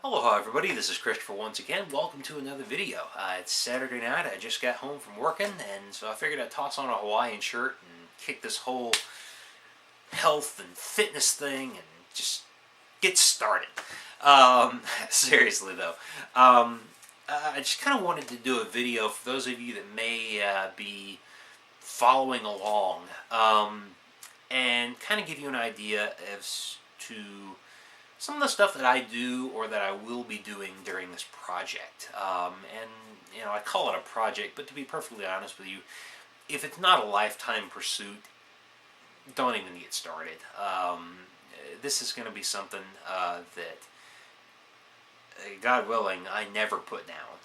Aloha everybody, this is Christopher once again. Welcome to another video. It's Saturday night, I just got home from working, and so I figured I'd toss on a Hawaiian shirt and kick this whole health and fitness thing and just get started. Seriously though, I just kind of wanted to do a video for those of you that may be following along, and kind of give you an idea as to some of the stuff that I do or that I will be doing during this project. And, you know, I call it a project, but to be perfectly honest with you, if it's not a lifetime pursuit, don't even get started. This is going to be something that, God willing, I never put down.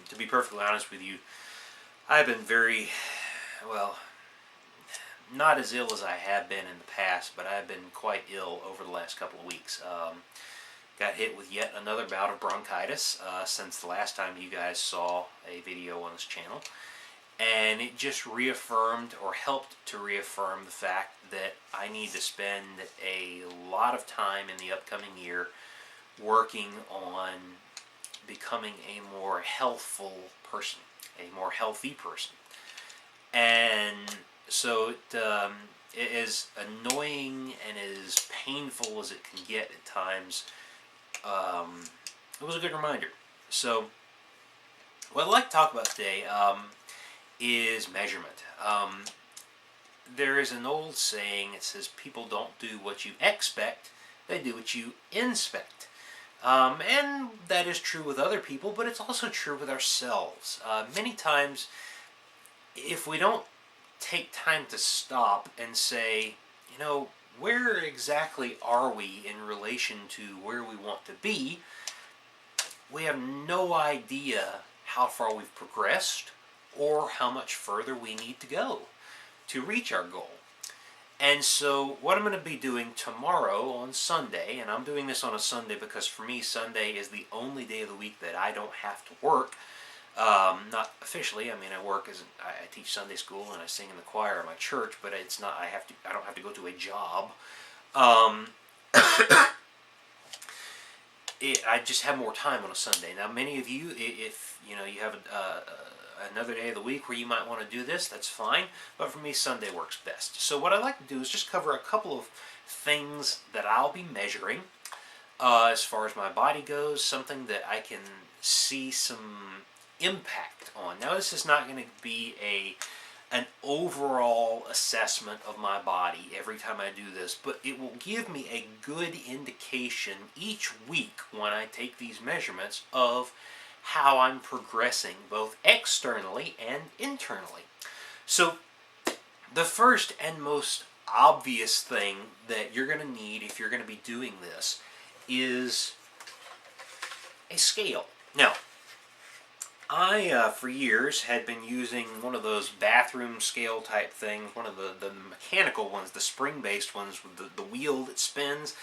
To be perfectly honest with you, I've been very, well, not as ill as I have been in the past, but I've been quite ill over the last couple of weeks. Got hit with yet another bout of bronchitis since the last time you guys saw a video on this channel. And it just reaffirmed, or helped to reaffirm, the fact that I need to spend a lot of time in the upcoming year working on becoming a more healthful person, a more healthy person. And so it is annoying and as painful as it can get at times. It was a good reminder. So what I'd like to talk about today is measurement. There is an old saying that says people don't do what you expect, they do what you inspect. And that is true with other people, but it's also true with ourselves. Many times, if we don't take time to stop and say, you know, where exactly are we in relation to where we want to be, we have no idea how far we've progressed or how much further we need to go to reach our goal. And so what I'm going to be doing tomorrow on Sunday, and I'm doing this on a Sunday because for me Sunday is the only day of the week that I don't have to work. Not officially. I mean, I work as I teach Sunday school and I sing in the choir at my church, but it's not. I don't have to go to a job. I just have more time on a Sunday. Now, many of you, if you know you have another day of the week where you might want to do this, that's fine. But for me, Sunday works best. So what I'd like to do is just cover a couple of things that I'll be measuring as far as my body goes. Something that I can see some impact on. Now, this is not going to be an overall assessment of my body every time I do this, but it will give me a good indication each week when I take these measurements of how I'm progressing, both externally and internally. So, the first and most obvious thing that you're going to need if you're going to be doing this is a scale. Now, I, for years, had been using one of those bathroom scale type things, one of the mechanical ones, the spring-based ones with the wheel that spins,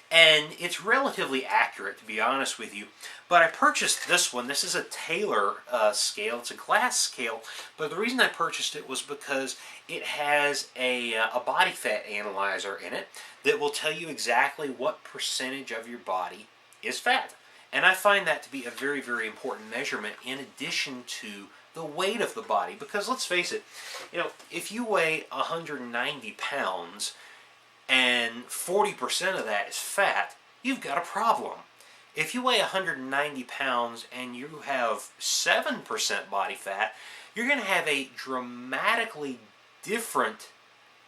and it's relatively accurate, to be honest with you. But I purchased this one. This is a Taylor scale. It's a glass scale, but the reason I purchased it was because it has a body fat analyzer in it that will tell you exactly what percentage of your body is fat. And I find that to be a very, very important measurement in addition to the weight of the body. Because let's face it, you know, if you weigh 190 pounds and 40% of that is fat, you've got a problem. If you weigh 190 pounds and you have 7% body fat, you're going to have a dramatically different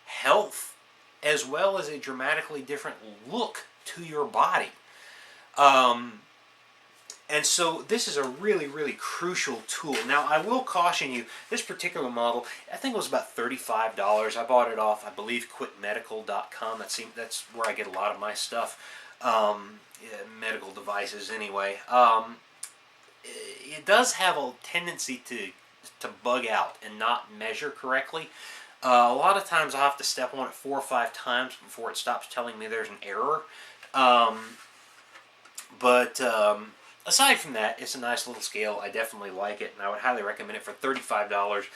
health as well as a dramatically different look to your body. And so this is a really, really crucial tool. Now, I will caution you, this particular model, I think it was about $35. I bought it off, I believe, quitmedical.com. That's where I get a lot of my stuff, medical devices anyway. It does have a tendency to bug out and not measure correctly. A lot of times I have to step on it 4 or 5 times before it stops telling me there's an error. Aside from that, it's a nice little scale. I definitely like it, and I would highly recommend it for $35.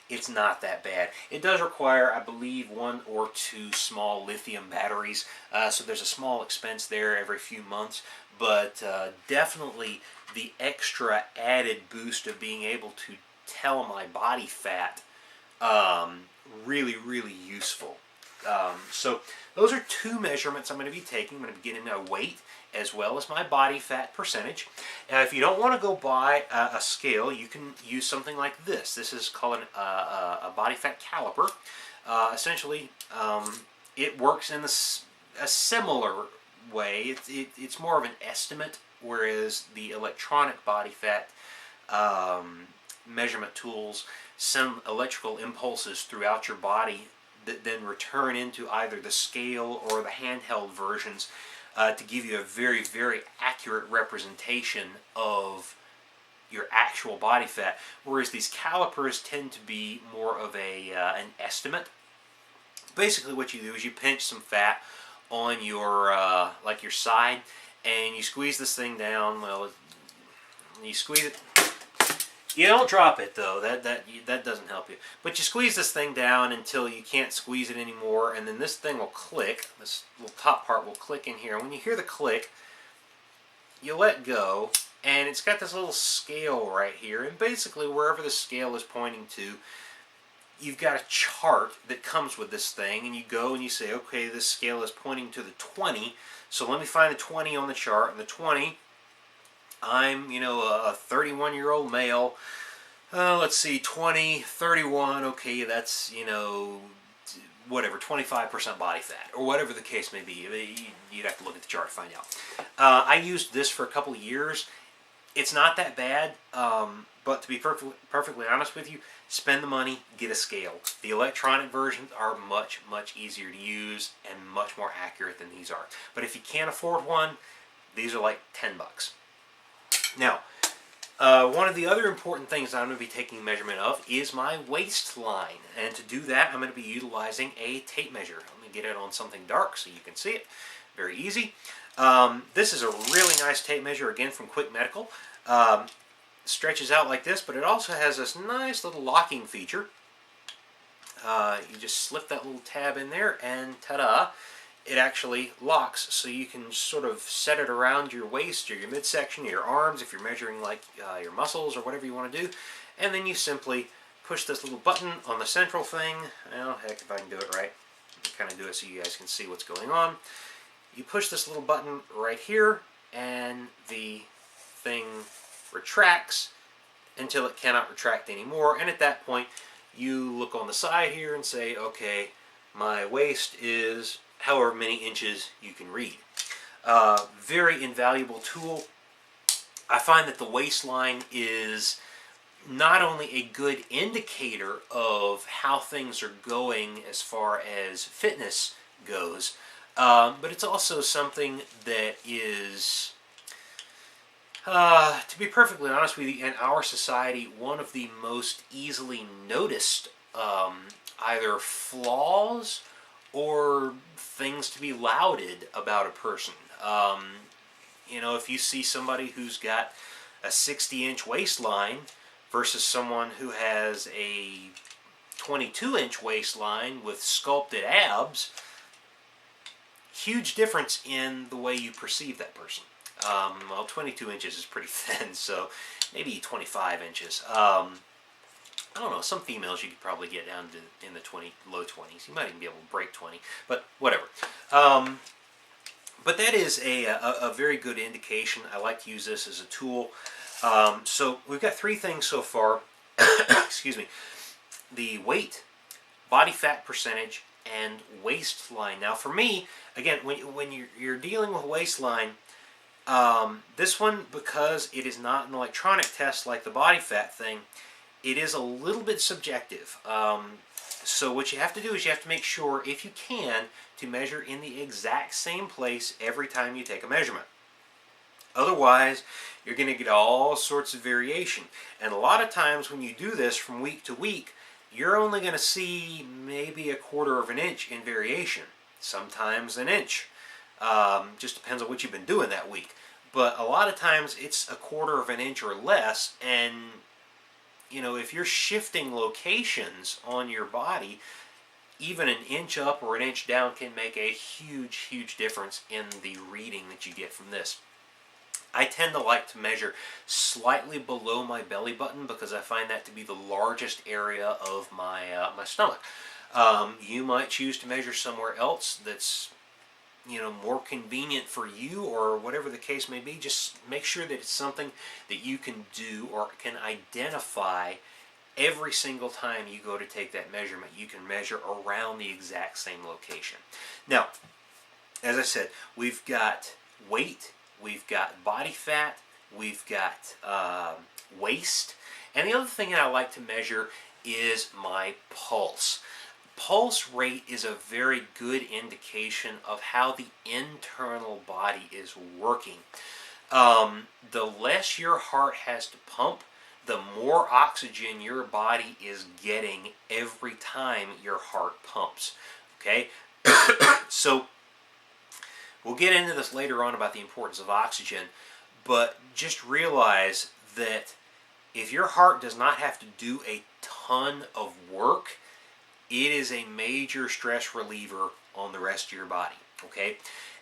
it's not that bad. It does require, I believe, 1 or 2 small lithium batteries, so there's a small expense there every few months, but definitely the extra added boost of being able to tell my body fat, really, really useful. So those are 2 measurements I'm going to be taking. I'm going to be getting my weight as well as my body fat percentage. Now, if you don't want to go buy a scale, you can use something like this. This is called a body fat caliper. Essentially, it works in a similar way. It's more of an estimate, whereas the electronic body fat measurement tools send electrical impulses throughout your body that then return into either the scale or the handheld versions to give you a very, very accurate representation of your actual body fat, whereas these calipers tend to be more of an estimate. Basically what you do is you pinch some fat on your like your side, and you squeeze this thing down. Well, you squeeze it. You don't drop it though. That doesn't help you. But you squeeze this thing down until you can't squeeze it anymore, and then this thing will click. This little top part will click in here. And when you hear the click, you let go, and it's got this little scale right here. And basically, wherever the scale is pointing to, you've got a chart that comes with this thing, and you go and you say, okay, this scale is pointing to the 20. So let me find the 20 on the chart, and the 20. I'm, a 31-year-old male. Let's see, 20, 31, okay, that's, whatever, 25% body fat, or whatever the case may be. You'd have to look at the chart to find out. I used this for a couple of years. It's not that bad, but to be perfectly honest with you, spend the money, get a scale. The electronic versions are much, much easier to use and much more accurate than these are. But if you can't afford one, these are like $10. Now, one of the other important things I'm going to be taking measurement of is my waistline. And to do that, I'm going to be utilizing a tape measure. Let me get it on something dark so you can see it. Very easy. This is a really nice tape measure, again, from Quick Medical. Stretches out like this, but it also has this nice little locking feature. You just slip that little tab in there, and ta-da! It actually locks, so you can sort of set it around your waist or your midsection, your arms, if you're measuring like your muscles or whatever you want to do. And then you simply push this little button on the central thing. Well, heck, if I can do it right, I'll kind of do it so you guys can see what's going on. You push this little button right here, and the thing retracts until it cannot retract anymore. And at that point, you look on the side here and say, okay, my waist is however many inches you can read. Very invaluable tool. I find that the waistline is not only a good indicator of how things are going as far as fitness goes, but it's also something that is, to be perfectly honest with you, in our society, one of the most easily noticed either flaws or things to be lauded about a person. If you see somebody who's got a 60-inch waistline versus someone who has a 22-inch waistline with sculpted abs, huge difference in the way you perceive that person. Well, 22 inches is pretty thin, so maybe 25 inches. I don't know, some females you could probably get down to in the low 20s. You might even be able to break 20, but whatever. But that is a very good indication. I like to use this as a tool. So we've got 3 things so far. Excuse me. The weight, body fat percentage, and waistline. Now for me, again, when you're dealing with waistline, this one, because it is not an electronic test like the body fat thing, it is a little bit subjective. So what you have to do is you have to make sure, if you can, to measure in the exact same place every time you take a measurement. Otherwise, you're going to get all sorts of variation. And a lot of times when you do this from week to week, you're only going to see maybe 1/4 of an inch in variation. Sometimes an inch. Just depends on what you've been doing that week. But a lot of times it's 1/4 of an inch or less, and if you're shifting locations on your body, even an inch up or an inch down can make a huge, huge difference in the reading that you get from this. I tend to like to measure slightly below my belly button because I find that to be the largest area of my stomach. You might choose to measure somewhere else that's more convenient for you, or whatever the case may be. Just make sure that it's something that you can do or can identify every single time you go to take that measurement. You can measure around the exact same location. Now, as I said, we've got weight, we've got body fat, we've got waist, and the other thing that I like to measure is my pulse. Pulse rate is a very good indication of how the internal body is working. The less your heart has to pump, the more oxygen your body is getting every time your heart pumps. Okay? So, we'll get into this later on about the importance of oxygen, but just realize that if your heart does not have to do a ton of work, it is a major stress reliever on the rest of your body, okay?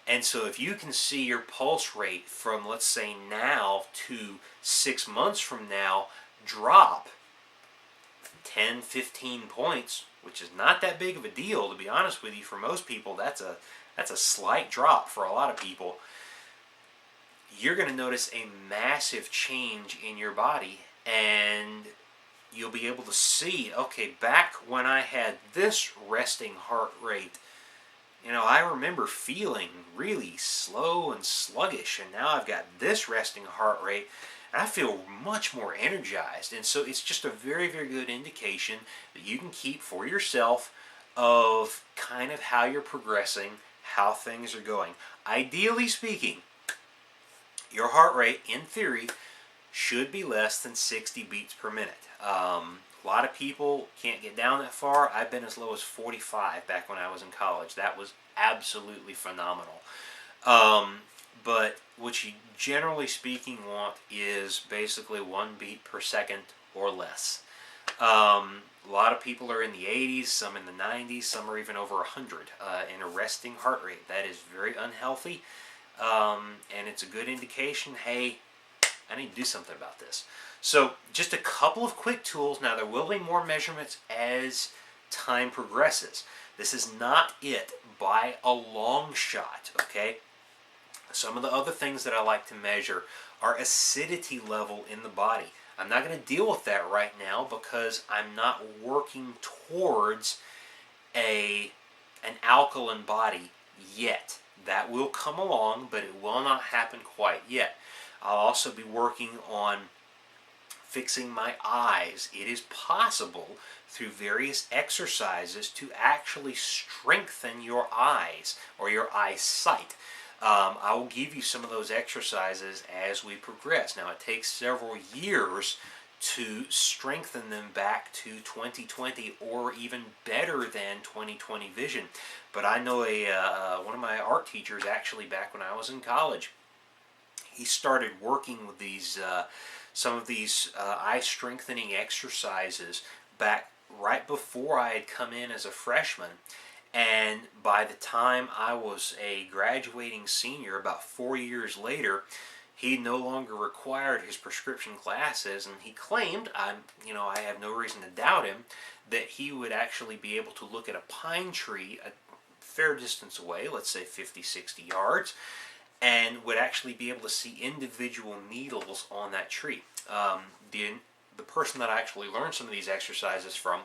And so if you can see your pulse rate from, let's say, now to 6 months from now drop 10, 15 points, which is not that big of a deal, to be honest with you. For most people, that's a slight drop for a lot of people. You're going to notice a massive change in your body, and you'll be able to see, okay, back when I had this resting heart rate, I remember feeling really slow and sluggish, and now I've got this resting heart rate, and I feel much more energized. And so it's just a very, very good indication that you can keep for yourself of kind of how you're progressing, how things are going. Ideally speaking, your heart rate, in theory, should be less than 60 beats per minute. A lot of people can't get down that far. I've been as low as 45 back when I was in college. That was absolutely phenomenal. But what you generally speaking want is basically 1 beat per second or less. A lot of people are in the 80s, some in the 90s, some are even over 100 in a resting heart rate. That is very unhealthy, and it's a good indication, hey, I need to do something about this. So just a couple of quick tools. Now, there will be more measurements as time progresses. This is not it by a long shot, okay? Some of the other things that I like to measure are acidity level in the body. I'm not going to deal with that right now because I'm not working towards an alkaline body yet. That will come along, but it will not happen quite yet. I'll also be working on fixing my eyes. It is possible through various exercises to actually strengthen your eyes or your eyesight. I will give you some of those exercises as we progress. Now, it takes several years to strengthen them back to 20/20 or even better than 20/20 vision. But I know one of my art teachers, actually back when I was in college, he started working with these some of these eye strengthening exercises back right before I had come in as a freshman. And by the time I was a graduating senior, about 4 years later, he no longer required his prescription glasses, and he claimed, I have no reason to doubt him, that he would actually be able to look at a pine tree a fair distance away, let's say 50, 60 yards, and would actually be able to see individual needles on that tree. The person that I actually learned some of these exercises from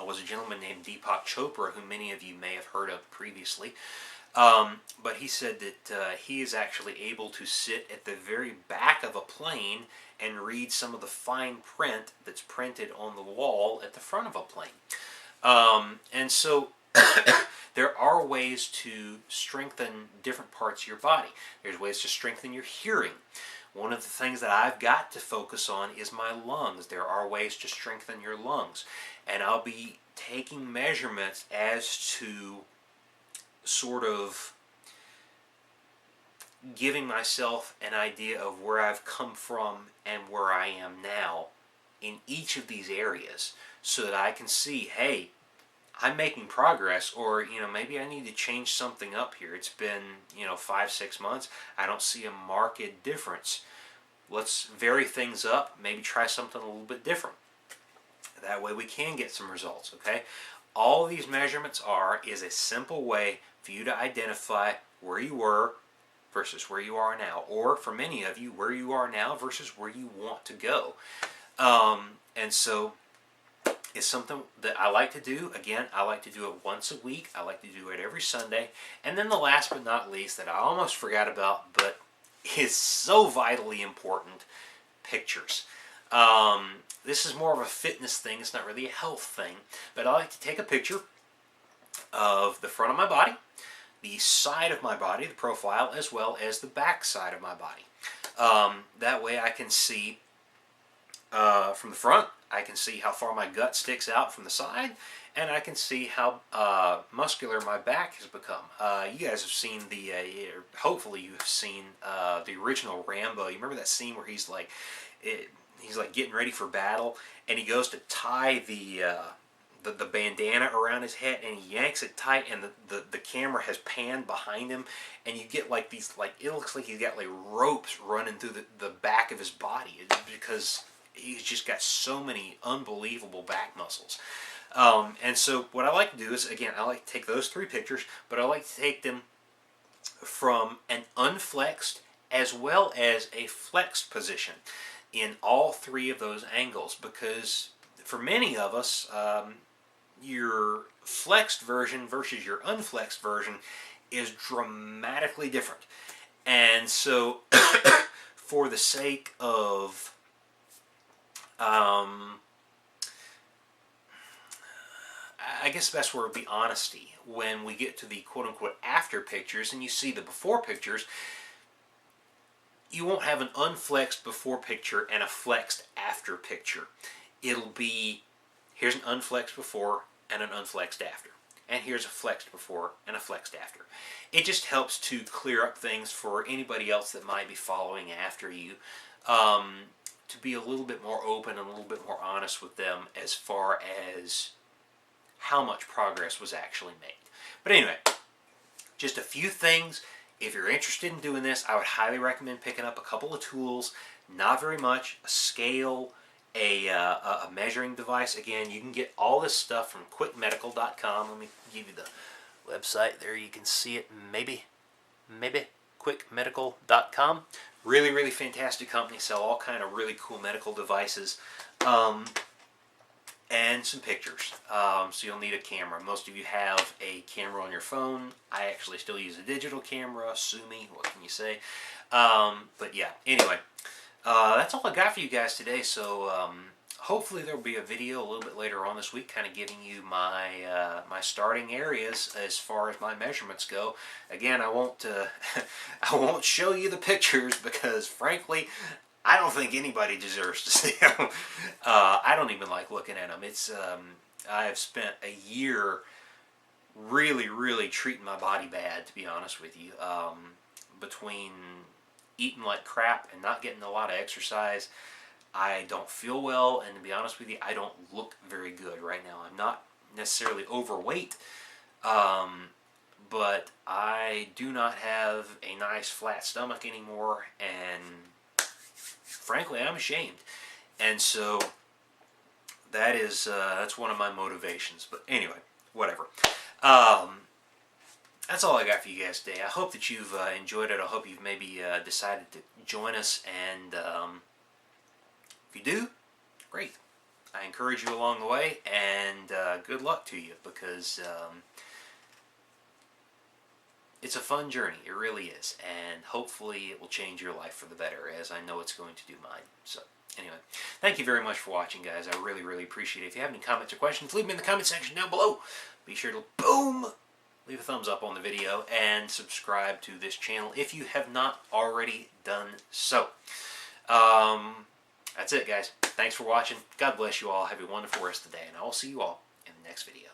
was a gentleman named Deepak Chopra, who many of you may have heard of previously. But he said that he is actually able to sit at the very back of a plane and read some of the fine print that's printed on the wall at the front of a plane. And so there are ways to strengthen different parts of your body. There's ways to strengthen your hearing. One of the things that I've got to focus on is my lungs. There are ways to strengthen your lungs. And I'll be taking measurements as to sort of giving myself an idea of where I've come from and where I am now in each of these areas so that I can see, hey, I'm making progress, or maybe I need to change something up here. It's been 5-6 months. I don't see a marked difference. Let's vary things up. Maybe try something a little bit different. That way we can get some results. Okay. All these measurements is a simple way for you to identify where you were versus where you are now, or for many of you, where you are now versus where you want to go. And so it's something that I like to do. Again, I like to do it once a week. I like to do it every Sunday. And then the last but not least that I almost forgot about, but is so vitally important, pictures. This is more of a fitness thing. It's not really a health thing. But I like to take a picture of the front of my body, the side of my body, the profile, as well as the back side of my body. That way I can see from the front, I can see how far my gut sticks out from the side, and I can see how muscular my back has become. You guys have seen hopefully you've seen the original Rambo. You remember that scene where he's like getting ready for battle, and he goes to tie the bandana around his head, and he yanks it tight, and the camera has panned behind him, and you get like these, it looks like he's got like ropes running through the back of his body, because he's just got so many unbelievable back muscles. And so what I like to do is, again, I like to take those 3 pictures, but I like to take them from an unflexed as well as a flexed position in all 3 of those angles, because for many of us, your flexed version versus your unflexed version is dramatically different. And so for the sake of I guess the best word would be honesty. When we get to the quote-unquote after pictures and you see the before pictures, you won't have an unflexed before picture and a flexed after picture. It'll be, here's an unflexed before and an unflexed after. And here's a flexed before and a flexed after. It just helps to clear up things for anybody else that might be following after you. To be a little bit more open and a little bit more honest with them as far as how much progress was actually made. But anyway, just a few things. If you're interested in doing this, I would highly recommend picking up a couple of tools. Not very much. A scale, a measuring device. Again, you can get all this stuff from quickmedical.com. Let me give you the website there. You can see it, maybe quickmedical.com. Really, really fantastic company. Sell all kind of really cool medical devices. And some pictures. So you'll need a camera. Most of you have a camera on your phone. I actually still use a digital camera. Sue me, what can you say? But yeah, anyway. That's all I got for you guys today. So hopefully there will be a video a little bit later on this week, kind of giving you my my starting areas as far as my measurements go. Again, I won't I won't show you the pictures because, frankly, I don't think anybody deserves to see them. I don't even like looking at them. It's I have spent a year really, really treating my body bad, to be honest with you. Between eating like crap and not getting a lot of exercise, I don't feel well, and to be honest with you, I don't look very good right now. I'm not necessarily overweight, but I do not have a nice flat stomach anymore, and frankly, I'm ashamed. And so that is that's one of my motivations. But anyway, whatever. That's all I got for you guys today. I hope that you've enjoyed it. I hope you've maybe decided to join us, and if you do, great. I encourage you along the way, and good luck to you, because it's a fun journey. It really is, and hopefully it will change your life for the better, as I know it's going to do mine. So anyway, thank you very much for watching, guys. I really, really appreciate it. If you have any comments or questions, leave them in the comment section down below. Be sure to leave a thumbs up on the video and subscribe to this channel if you have not already done so. That's it, guys. Thanks for watching. God bless you all. Have a wonderful rest of the day, and I will see you all in the next video.